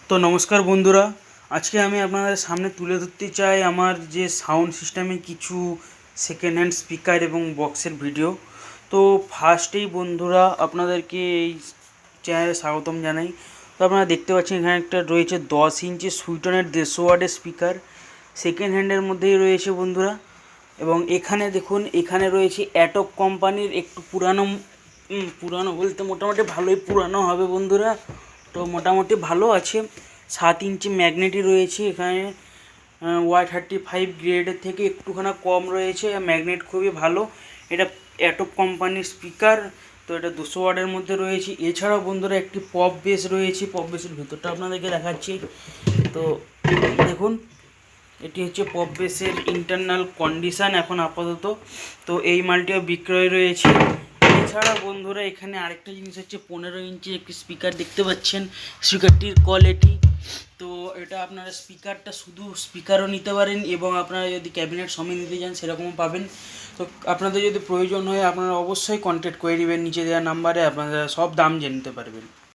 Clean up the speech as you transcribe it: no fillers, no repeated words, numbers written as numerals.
তো নমস্কার বন্ধুরা, আজকে আমি আপনাদের সামনে তুলে ধরতে চাই আমার যে সাউন্ড সিস্টেমে কিছু সেকেন্ড হ্যান্ড স্পিকার এবং বক্সের ভিডিও। তো ফার্স্টেই বন্ধুরা আপনাদেরকে এই চ্যানেলে স্বাগতম জানাই। তো আপনারা দেখতে পাচ্ছেন এখানে একটা রয়েছে 10 ইঞ্চি সুইটনের 150 ওয়াটের স্পিকার, সেকেন্ড হ্যান্ডের মধ্যেই রয়েছে বন্ধুরা। এবং এখানে দেখুন, এখানে রয়েছে অ্যাটক কোম্পানির একটু পুরানো, পুরানো বলতে মোটামুটি ভালোই পুরানো হবে বন্ধুরা। তো মোটামুটি ভালো আছে। 7 ইঞ্চি ম্যাগনেটই রয়েছে এখানে। Y35 গ্রেডের থেকে একটুখানি কম রয়েছে, ম্যাগনেট খুবই ভালো। এটা অ্যাটক কোম্পানির স্পিকার। তো এটা 200 ওয়াটের মধ্যে রয়েছে। এছাড়াও বন্ধুরা একটি পপ বেস রয়েছে, পপ বেসের ভেতরটা আপনাদেরকে দেখাচ্ছি। তো দেখুন, এটি হচ্ছে পপ বেসের ইন্টারনাল কন্ডিশান এখন আপাতত। তো এই মালটিও বিক্রয় রয়েছে। এছাড়া বন্ধুরা এখানে আরেকটা জিনিস হচ্ছে 15 ইঞ্চি একটি স্পিকার দেখতে পাচ্ছেন। স্পিকারটির কোয়ালিটি, তো এটা আপনারা স্পিকারটা শুধু স্পিকারও নিতে পারেন এবং আপনারা যদি ক্যাবিনেট সমেত নিতে চান সেরকমও পাবেন। তো আপনাদের যদি প্রয়োজন হয় আপনারা অবশ্যই কন্ট্যাক্ট করে নেবেন নিচে দেওয়া নাম্বারে, আপনারা সব দাম জেনে নিতে পারবেন।